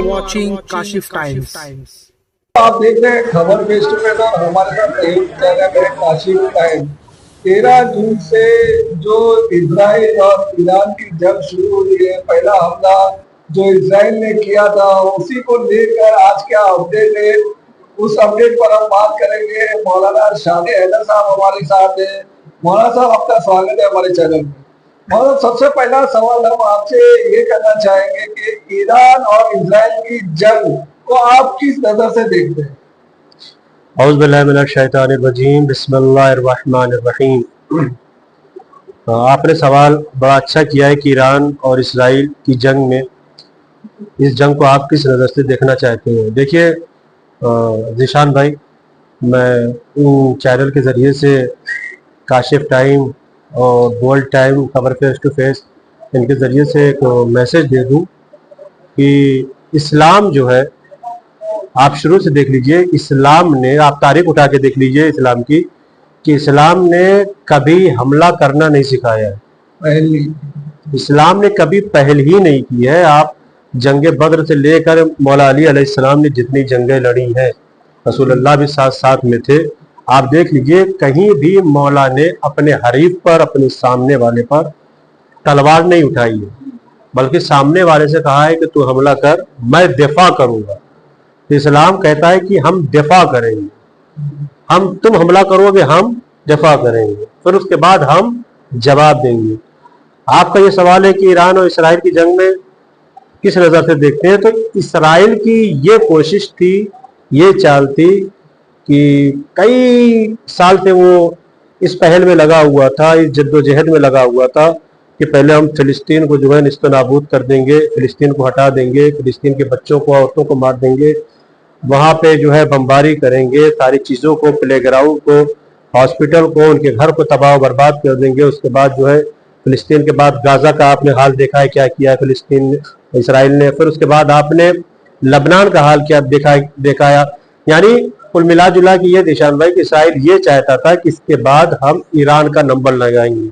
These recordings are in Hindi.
are watching Kashif Times. आप देख रहे हैं खबर फेस टू फेस और हमारे साथ एक चैनल है काशिफ टाइम। 13 जून से जो इजराइल और ईरान की जंग शुरू हुई है, पहला हमला जो इजराइल ने किया था उसी को लेकर आज क्या अपडेट है, उस अपडेट पर हम बात करेंगे। मौलाना शादी हैदर साहब हमारे साथ है। मौलाना साहब, आपका स्वागत है हमारे चैनल में। मौलाना, सबसे पहला सवाल हम आपसे ये करना चाहेंगे कि ईरान और इजराइल की जंग को आप किस नजर से देखते हैं? औज़ुबिल्लाहिमिनश्शैतानिर्रजीम, बिस्मिल्लाहिर्रहमानिर्रहीम। आपने सवाल बड़ा अच्छा किया है कि ईरान और इसराइल की जंग में, इस जंग को आप किस नज़र से देखना चाहते हैं। देखिए ज़ीशान भाई, मैं इन चैनल के ज़रिए से काशिफ टाइम और बोल्ड टाइम, खबर फेस टू फेस, इनके ज़रिए से एक मैसेज दे दूं कि इस्लाम जो है, आप शुरू से देख लीजिए, इस्लाम ने, आप तारीख उठा के देख लीजिए इस्लाम की, कि इस्लाम ने कभी हमला करना नहीं सिखाया है। पहली इस्लाम ने कभी पहल ही नहीं की है। आप जंगे बद्र से लेकर मौला अली अलैहिस्सलाम ने जितनी जंगें लड़ी हैं, रसूलुल्लाह भी साथ साथ में थे। आप देख लीजिए, कहीं भी मौला ने अपने हरीफ पर, अपने सामने वाले पर तलवार नहीं उठाई है, बल्कि सामने वाले से कहा है कि तू हमला कर, मैं दिफा करूंगा। तो इस्लाम कहता है कि हम दिफा करेंगे, तुम हमला करोगे, हम दिफा करेंगे, फिर उसके बाद हम जवाब देंगे। आपका ये सवाल है कि ईरान और इसराइल की जंग में किस नज़र से देखते हैं, तो इसराइल की ये कोशिश थी, ये चाल थी कि कई साल से वो इस पहल में लगा हुआ था, इस जद्दोजहद में लगा हुआ था कि पहले हम फिलिस्तीन को जो है निस्तनाबूद कर देंगे, फिलिस्तीन को हटा देंगे, फिलिस्तीन के बच्चों को, औरतों को मार देंगे, वहाँ पे जो है बमबारी करेंगे, सारी चीज़ों को, प्लेग्राउंड को, हॉस्पिटल को, उनके घर को तबाह बर्बाद कर देंगे। उसके बाद जो है फिलिस्तीन के बाद गाज़ा का आपने हाल देखा है, क्या किया है फिलिस्तीन इसराइल ने। फिर उसके बाद आपने लबनान का हाल क्या देखा। यानी कुल मिला जुला के ये निशान भाई कि इसराइल ये चाहता था कि इसके बाद हम ईरान का नंबर लगाएंगे।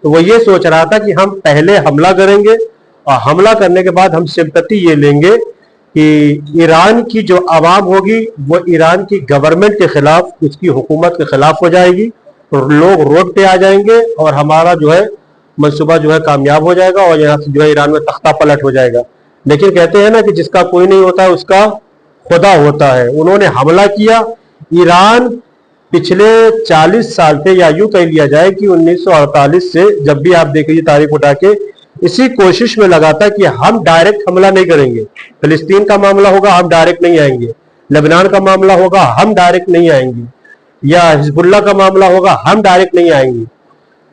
तो वो ये सोच रहा था कि हम पहले हमला करेंगे और हमला करने के बाद हम सिंपैथी ये लेंगे कि ईरान की जो आवाम होगी वो ईरान की गवर्नमेंट के खिलाफ, उसकी हुकूमत के खिलाफ हो जाएगी, तो लोग रोड पे आ जाएंगे और हमारा जो है मंसूबा जो है कामयाब हो जाएगा और यहाँ से जो है ईरान में तख्ता पलट हो जाएगा। लेकिन कहते हैं ना कि जिसका कोई नहीं होता है उसका खुदा होता है। उन्होंने हमला किया। ईरान पिछले 40 साल से, या यूं कह लिया जाए कि 1948 से, जब भी आप देखिए तारीख उठा के, इसी कोशिश में लगा था कि हम डायरेक्ट हमला नहीं करेंगे। फिलिस्तीन का मामला होगा, हम डायरेक्ट नहीं आएंगे। लेबनान का मामला होगा, हम डायरेक्ट नहीं आएंगे। या हिजबुल्लाह का मामला होगा, हम डायरेक्ट नहीं आएंगे।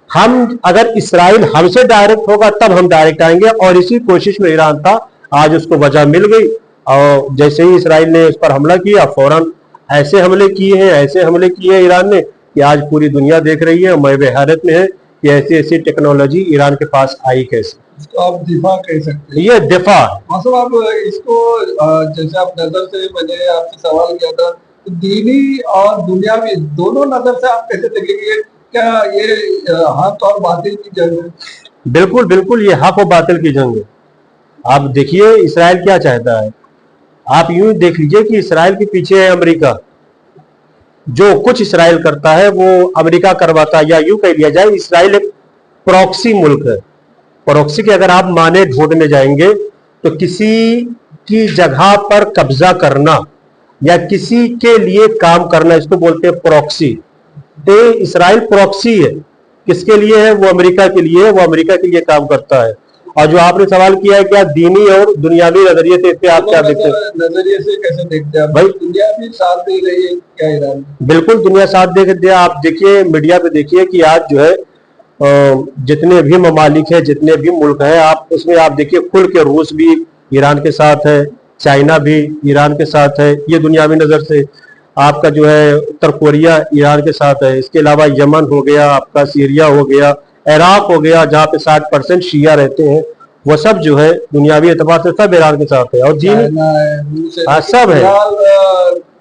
हम, अगर इसराइल हमसे डायरेक्ट होगा तब हम डायरेक्ट आएंगे। और इसी कोशिश में ईरान था। आज उसको वजह मिल गई और जैसे ही इसराइल ने उस पर हमला किया, फौरन ऐसे हमले किए हैं ईरान ने कि आज पूरी दुनिया देख रही है, मैं हैरत में है कि ऐसी ऐसी टेक्नोलॉजी ईरान के पास आई कैसे। इसको आप दिफा कह सकते हैं। ये दिफा मतलब आप इसको जैसे आप नजर से, मैंने आपसे सवाल किया था, तो दीनी और दुनियावी दोनों नजर से आप कैसे देखेंगे? क्या ये हक और बातिल की जंग है? बिल्कुल बिल्कुल, ये हक और बातिल की जंग है। आप देखिए इसराइल क्या चाहता है। आप यूं देख लीजिए कि इसराइल के पीछे है अमेरिका। जो कुछ इसराइल करता है वो अमेरिका करवाता है, या यूं कह लिया जाए इसराइल एक प्रॉक्सी मुल्क है। प्रॉक्सी के अगर आप माने ढूंढने जाएंगे तो किसी की जगह पर कब्जा करना या किसी के लिए काम करना, इसको बोलते हैं प्रॉक्सी। तो इसराइल प्रॉक्सी है। किसके लिए है? वो अमेरिका के लिए है, वो अमेरिका के लिए काम करता है। और जो आपने सवाल किया है क्या दीनी और दुनियावी नजरिए से, इससे आप क्या देखते हैं? नजरिए से कैसे देखते हैं भाई? दुनिया भी साथ दे रही है क्या ईरान? बिल्कुल दुनिया साथ दे रही है। आप देखिए मीडिया पे देखिए कि आज जो है जितने भी ममालिक है, जितने भी मुल्क है, आप उसमें आप देखिए खुल के रूस भी ईरान के साथ है, चाइना भी ईरान के साथ है। ये दुनियावी नजर से आपका जो है उत्तर कोरिया ईरान के साथ है। इसके अलावा यमन हो गया, आपका सीरिया हो गया, इराक हो गया, जहाँ पे 60% शिया रहते हैं, वो सब जो है दुनियावी एतबार से सब ईरान के साथ है। और जी सब है।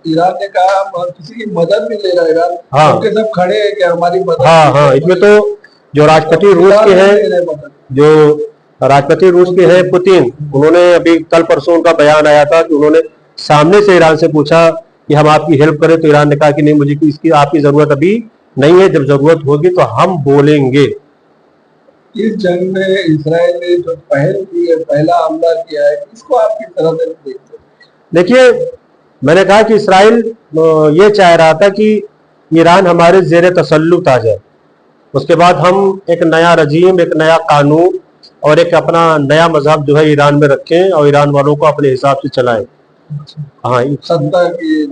ईरान ने कहा किसी की मदद नहीं ले रहा ईरान। हाँ, सब खड़े हैं कि हमारी मदद। हाँ, इसमें तो जो राष्ट्रपति रूस के हैं, जो राष्ट्रपति रूस के हैं पुतिन, उन्होंने अभी कल परसों उनका बयान आया था कि उन्होंने सामने से ईरान से पूछा कि हम आपकी हेल्प करें, तो ईरान ने कहा कि नहीं, मुझे इसकी आपकी जरूरत अभी नहीं है, जब जरूरत होगी तो हम बोलेंगे। इस जंग में इजराइल ने जो पहल की है, पहला हमला किया है, इसको आप किस तरह से देखते हैं? देखिए, मैंने कहा कि इसराइल ये चाह रहा था कि ईरान हमारे जेर तसल्लुत आ जाए, उसके बाद हम एक नया रजीम, एक नया कानून और एक अपना नया मजहब जो है ईरान में रखें और ईरान वालों को अपने हिसाब से चलाएं। सत्ता की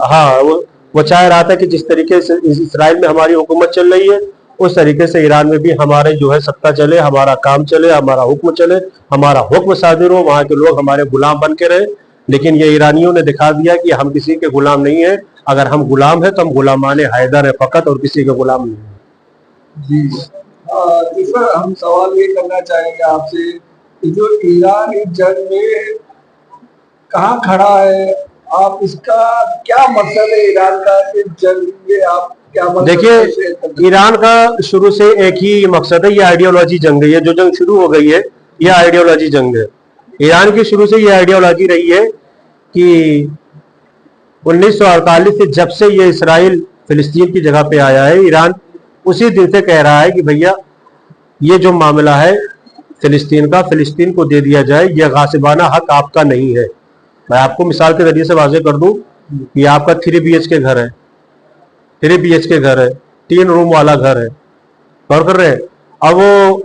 वो चाह रहा था कि जिस तरीके से इसराइल में हमारी हुकूमत चल रही है, उस तरीके से ईरान में भी हमारे जो है सत्ता चले, हमारा काम चले, हमारा हुक्म चले, हमारा हुक्म सादिर हो, वहां के लोग हमारे गुलाम बन के रहे। लेकिन ये ईरानियों ने दिखा दिया कि हम किसी के गुलाम नहीं है, अगर हम गुलाम है तो हम गुलामाने हैदर है फकत, और किसी के गुलाम नहीं है। जी, इस पर हम सवाल ये करना चाहेंगे आपसे कि जो ईरान इस जंग में कहाँ खड़ा है, आप इसका क्या मकसद है ईरान का इस जंग में, आप क्या मतलब? देखिए, ईरान का शुरू से एक ही मकसद है, ये आइडियोलॉजी जंग है। ये जो जंग शुरू हो गई है, ये आइडियोलॉजी जंग है। ईरान की शुरू से ये आइडियोलॉजी रही है कि 1948 से जब से ये इसराइल फिलिस्तीन की जगह पे आया है, ईरान उसी दिन से कह रहा है कि भैया ये जो मामला है फिलिस्तीन का, फिलिस्तीन को दे दिया जाए, यह गासिबाना हक आपका नहीं है। मैं आपको मिसाल के जरिए से वाजे कर दूं कि आपका 3 BHK घर है, 3 BHK घर है, 3 रूम वाला घर है, गौर कर रहे हैं। अब वो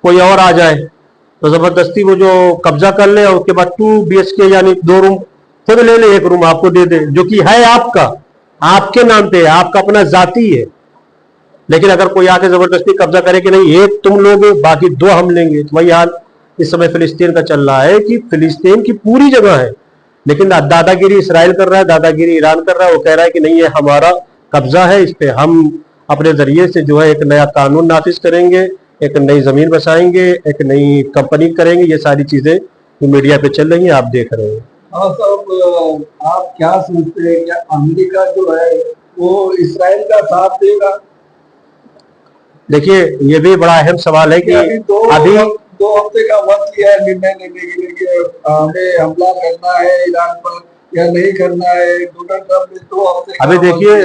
कोई और आ जाए तो जबरदस्ती वो जो कब्जा कर ले और उसके बाद 2 BHK यानी 2 रूम खुद ले ले, 1 रूम आपको दे दे, जो कि है आपका, आपके नाम पे है, आपका अपना जाती है। लेकिन अगर कोई आके जबरदस्ती कब्जा करे कि नहीं 1 तुम लोगे बाकी 2 हम लेंगे, तो वही हाल इस समय फिलिस्तीन का चल रहा है कि फिलिस्तीन की पूरी जगह है, लेकिन दादागिरी इसराइल कर रहा है, दादागिरी ईरान कर रहा है। वो कह रहा है कि नहीं ये हमारा कब्जा है, इस पे हम अपने जरिए से जो है एक नया कानून नाफिज करेंगे, एक नई जमीन बसाएंगे, एक नई कंपनी करेंगे। ये सारी चीजें जो मीडिया पे चल रही हैं आप देख रहे हैं। हाँ साहब, आप क्या सोचते हैं, क्या अमेरिका जो है वो इसराइल का साथ देगा? देखिए, ये भी बड़ा अहम सवाल है कि अभी 2 हफ्ते का वक्त लिया है निर्णय लेने के लिए कि हमें हमला करना है ईरान पर या नहीं करना है। डोनाल्ड ट्रंप ने 2 हफ्ते अभी देखिए,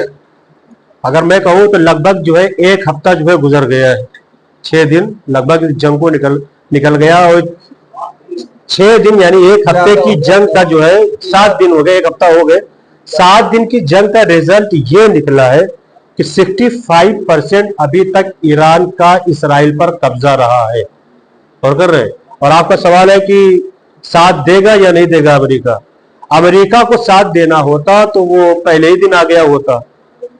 अगर मैं कहूँ तो लगभग जो है 1 हफ्ता जो है गुजर गया है, 6 दिन लगभग जंग को निकल गया, और 6 दिन यानी 1 हफ्ते की जंग का जो है 7 दिन हो गए, 1 हफ्ता हो गए। 7 दिन की जंग का रिजल्ट ये निकला है कि 65% अभी तक ईरान का इसराइल पर कब्जा रहा है। और कर रहे हैं, और आपका सवाल है कि साथ देगा या नहीं देगा अमेरिका। अमेरिका को साथ देना होता तो वो पहले ही दिन आ गया होता,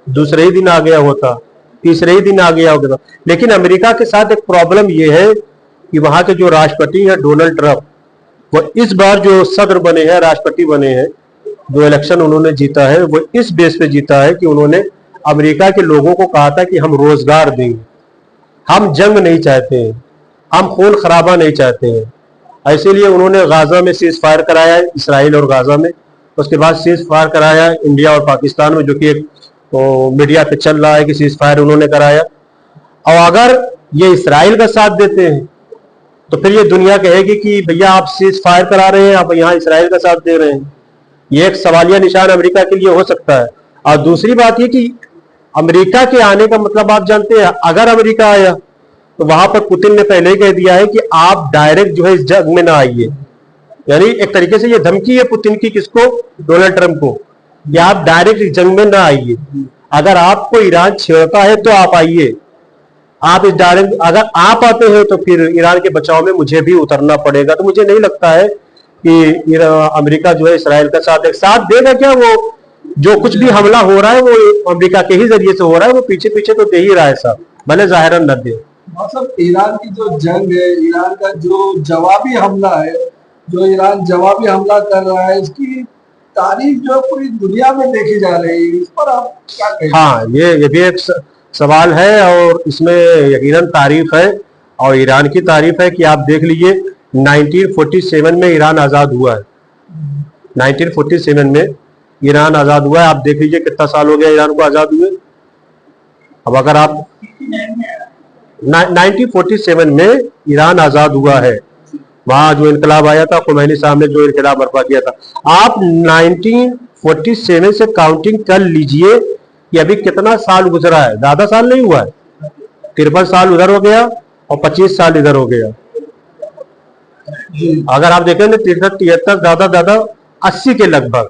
दूसरे ही दिन आ गया होता, तीसरे ही दिन आ गया होता। लेकिन अमेरिका के साथ एक प्रॉब्लम ये है कि वहां के जो राष्ट्रपति हैं डोनाल्ड ट्रंप, वो इस बार जो सदर बने हैं, राष्ट्रपति बने हैं, जो इलेक्शन उन्होंने जीता है वो इस बेस पे जीता है कि उन्होंने अमेरिका के लोगों को कहा था कि हम रोजगार देंगे, हम जंग नहीं चाहते हैं, हम खून खराबा नहीं चाहते हैं। इसीलिए उन्होंने गाजा में सीज फायर कराया, इसराइल और गाजा में। उसके बाद सीज फायर कराया इंडिया और पाकिस्तान में, जो कि एक मीडिया पे चल रहा है कि सीज फायर उन्होंने कराया। और अगर ये इसराइल का साथ देते हैं तो फिर ये दुनिया कहेगी कि भैया आप सीज फायर करा रहे हैं, आप यहाँ इसराइल का साथ दे रहे हैं। ये एक सवालिया निशान अमेरिका के लिए हो सकता है। और दूसरी बात ये कि अमेरिका के आने का मतलब आप जानते हैं, अगर अमेरिका आया तो वहां पर पुतिन ने पहले ही कह दिया है कि आप डायरेक्ट जो है इस जंग में ना आइए। यानी एक तरीके से ये धमकी है पुतिन की, किसको? डोनाल्ड ट्रंप को, कि आप डायरेक्ट इस जंग में ना आइए। अगर आपको ईरान छेड़ता है तो आप आइए, आप इस डायरेक्ट, अगर आप आते हैं तो फिर ईरान के बचाव में मुझे भी उतरना पड़ेगा। तो मुझे नहीं लगता है कि अमेरिका जो है इसराइल का साथ देगा। क्या वो जो कुछ भी हमला हो रहा है वो अमेरिका के ही जरिए से हो रहा है, वो पीछे पीछे तो दे ही रहा है साहब, भले जाहिरन न दे। मतलब ईरान की जो जंग है, ईरान का जो जवाबी हमला है, जो ईरान जवाबी हमला कर रहा है, इसकी तारीफ जो पूरी दुनिया में देखी जा रही है, इस पर आप क्या कहेंगे? हाँ, ये भी एक सवाल है और इसमें यकीनन तारीफ है। और ईरान की तारीफ है कि आप देख लीजिए 1947 में ईरान आजाद हुआ है। 1947 में ईरान आजाद हुआ है। आप देख लीजिए कितना साल हो गया ईरान को आजाद हुए। अब अगर आप 1947 में ईरान आजाद हुआ है, वहां जो इनकलाब आया था, खुमैनी साहब ने जो इनकलाब बर्पा किया था। आप 1947 से काउंटिंग कर लीजिए कि अभी कितना साल गुजरा है, ज्यादा साल नहीं हुआ है। 53 साल उधर हो गया और 25 साल इधर हो गया। अगर आप देखेंगे 63 73 ज्यादा 80 के लगभग।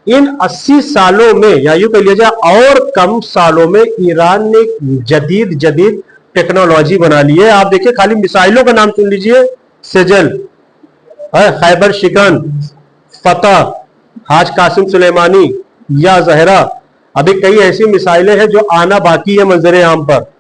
इन 80 सालों में या यूं कह लीजिए और कम सालों में ईरान ने जदीद टेक्नोलॉजी बना ली है। आप देखिए खाली मिसाइलों का नाम सुन लीजिए, सेजल, खैबर शिकन, फतह, हाज कासिम सुलेमानी या जहरा, अभी कई ऐसी मिसाइलें हैं जो आना बाकी है मंजर आम पर।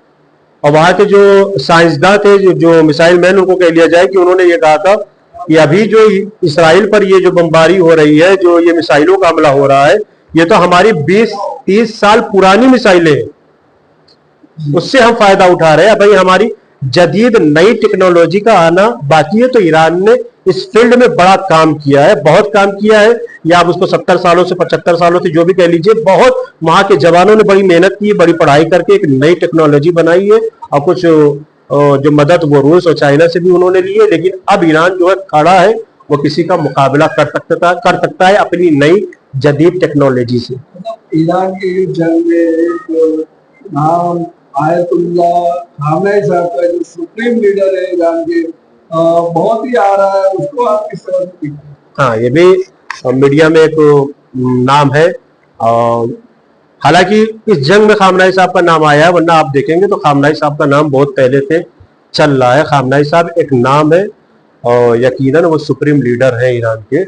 और वहां के जो साइंसदान थे, जो मिसाइल मैन, उनको कह लिया जाए कि उन्होंने ये कहा था कि अभी जो इसराइल पर ये जो बमबारी हो रही है, जो ये मिसाइलों का हमला हो रहा है, ये तो हमारी 20-30 साल पुरानी मिसाइलें हैं, उससे हम फायदा उठा रहे हैं। भाई हमारी जदीद नई टेक्नोलॉजी का आना बाकी है। तो ईरान ने इस फील्ड में बड़ा काम किया है, बहुत काम किया है। या आप उसको 70 सालों से 75 सालों से जो भी कह लीजिए, बहुत वहां के जवानों ने बड़ी मेहनत की, बड़ी पढ़ाई करके एक नई टेक्नोलॉजी बनाई है। और कुछ जो मदद वो रूस और चाइना से भी उन्होंने ली है। लेकिन अब ईरान जो है खड़ा है, वो किसी का मुकाबला कर सकता है अपनी नई जदीद टेक्नोलॉजी से। ईरान की जंग में एक नाम आयतुल्लाह खामेनी साहब का, जो सुप्रीम लीडर है ईरान के, बहुत ही आ रहा है, उसको आप किस तरह से देखते हैं? हाँ, ये भी मीडिया में एक नाम है। हालांकि इस जंग में खामनाई साहब का नाम आया है, वरना आप देखेंगे तो खामनाई साहब का नाम बहुत पहले से चल रहा है। खामनाई साहब एक नाम है और यकीनन वो सुप्रीम लीडर है ईरान के।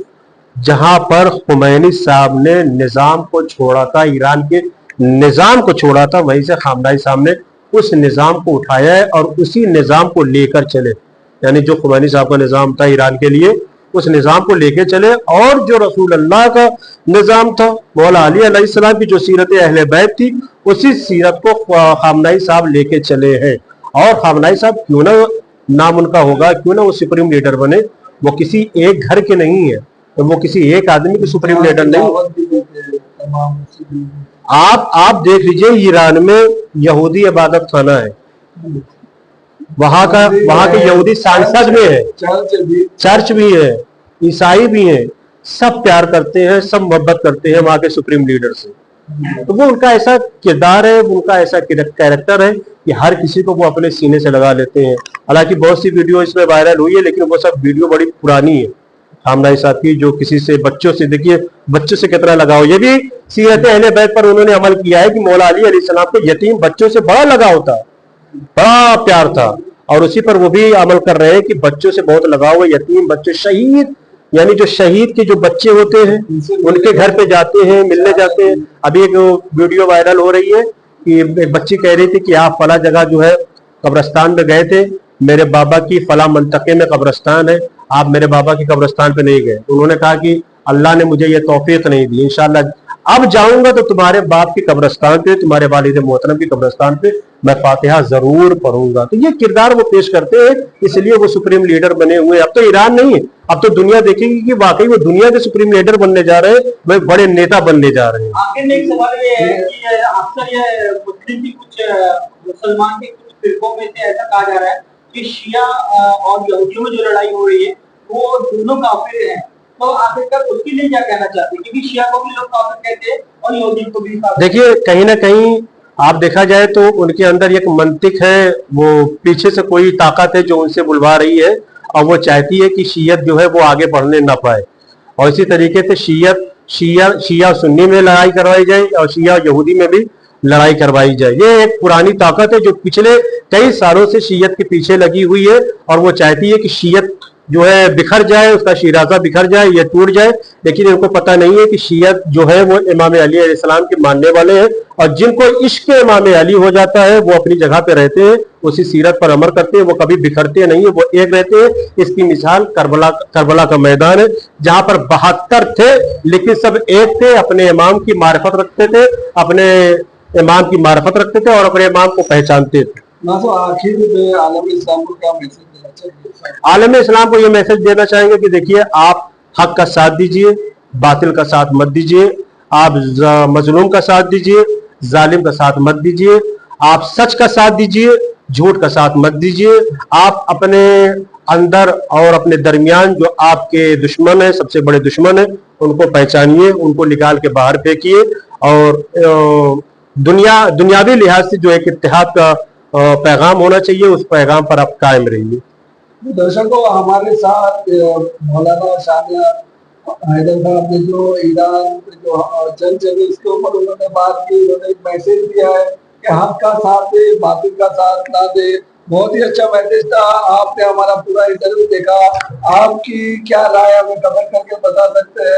जहां पर खुमैनी साहब ने निजाम को छोड़ा था, ईरान के निजाम को छोड़ा था, वहीं से खामनाई साहब ने उस निजाम को उठाया है और उसी निजाम को लेकर चले। यानी जो खुमैनी साहब का निजाम था ईरान के लिए, उस निजाम को लेकर चले। और जो रसूल अल्लाह का निजाम था, मौला अली अलैहिस्सलाम की जो सीरत अहले बैत थी, उसी सीरत को खामनाई साहब लेके चले हैं। और खामनाई साहब क्यों ना नाम उनका होगा, क्यों ना वो सुप्रीम लीडर बने, वो किसी एक घर के नहीं है, तो वो किसी एक आदमी के सुप्रीम लीडर नहीं। आप देख लीजिए, ईरान में यहूदी इबादत खाना है, वहां के यहूदी सांसद में है, चर्च भी है, ईसाई भी है, सब प्यार करते हैं, सब मोहब्बत करते हैं वहां के सुप्रीम लीडर से। तो वो उनका ऐसा किरदार है, उनका ऐसा कैरेक्टर है कि हर किसी को वो अपने सीने से लगा लेते हैं। हालांकि बहुत सी वीडियो इसमें वायरल हुई है, लेकिन वो सब वीडियो बड़ी पुरानी है खामनाई साहब की, जो किसी से बच्चों से, देखिए बच्चों से कितना लगाव। ये भी सीरत अहले बैत पर उन्होंने अमल किया है कि मौला अली अलैहिस्सलाम को यतीम बच्चों से बड़ा लगाव था, बड़ा प्यार था, और उसी पर वो भी अमल कर रहे हैं कि बच्चों से बहुत लगाव है। यतीम बच्चे, शहीद, यानी जो शहीद के जो बच्चे होते हैं उनके घर पे जाते हैं, मिलने जाते हैं। अभी एक वीडियो वायरल हो रही है कि एक बच्ची कह रही थी कि आप फला जगह जो है कब्रिस्तान में गए थे, मेरे बाबा की फला मंतके में कब्रिस्तान है, आप मेरे बाबा की कब्रिस्तान पे नहीं गए। उन्होंने कहा कि अल्लाह ने मुझे ये तौफीक नहीं दी, इंशाल्लाह अब जाऊंगा तो तुम्हारे बाप की कब्रिस्तान पे, तुम्हारे वालिद मोहतरम की कब्रिस्तान पे मैं फातिहा जरूर पढ़ूंगा। तो ये किरदार वो पेश करते हैं, इसलिए वो सुप्रीम लीडर बने हुए। अब तो ईरान नहीं है, अब तो दुनिया देखेगी कि वाकई वो दुनिया के सुप्रीम लीडर बनने जा रहे हैं, वे बड़े नेता बनने जा रहे हैं। आखिर में एक सवाल ये है कि अक्सर ये मुस्लिम की कुछ मुसलमान के कुछ फिरकों में से ऐसा कहा जा रहा है कि शिया और यहूदियों में जो लड़ाई हो रही है वो दोनों काफिर हैं। तो आखिरकार उसके लिए क्या कहना चाहते हैं, क्योंकि शिया को भी लोग काफिर कहते हैं और यहूदी को भी काफिर। देखिए कहीं ना कहीं आप देखा जाए तो उनके अंदर एक मंतिक है, वो पीछे से कोई ताकत है जो उनसे बुलवा रही है और वो चाहती है कि शियत जो है वो आगे बढ़ने ना पाए। और इसी तरीके से शिया सुन्नी में लड़ाई करवाई जाए और शिया यहूदी में भी लड़ाई करवाई जाए। ये एक पुरानी ताकत है जो पिछले कई सालों से शियत के पीछे लगी हुई है और वो चाहती है कि शियत जो है बिखर जाए, उसका शिराजा बिखर जाए, ये टूट जाए। लेकिन इनको पता नहीं है कि शियत जो है वो इमाम अली अलैहिस्सलाम के मानने वाले हैं और जिनको इश्क इमाम अली हो जाता है वो अपनी जगह पे रहते हैं, उसी सीरत पर अमल करते हैं, वो कभी बिखरते नहीं है, वो एक रहते हैं। इसकी मिसाल करबला का मैदान है, जहां पर 72 थे लेकिन सब एक थे, अपने इमाम की मारिफत रखते थे, अपने इमाम की मारिफत रखते थे और अपने इमाम को पहचानते थे। आखिर में आलम इस्लाम को क्या मैसेज देना चाहिए? आलम इस्लाम को यह मैसेज देना चाहेंगे कि देखिए, आप हक का साथ दीजिए, बातिल का साथ मत दीजिए, आप मजलूम का साथ दीजिए, जालिम का साथ मत दीजिए, आप सच का साथ दीजिए झूठ का साथ मत दीजिए। आप अपने अंदर और अपने दरमियान जो आपके दुश्मन है, सबसे बड़े दुश्मन है, उनको पहचानिए, उनको निकाल के बाहर फेंकिए और दुनियावी लिहाज से जो एक इत्तेहाद का पैगाम होना चाहिए, उस पैगाम पर आप कायम रहिए। दर्शकों, हमारे साथ मौलाना शामिया हैदर साहब ने जो ईरान जो जंग चली उसके ऊपर उन्होंने बात की, उन्होंने एक मैसेज दिया है कि हक का साथ दे, बातिल का साथ ना दे। बहुत ही अच्छा मैसेज था। आपने हमारा पूरा इंटरव्यू देखा, आपकी क्या राय हमें कमेंट करके बता सकते हैं।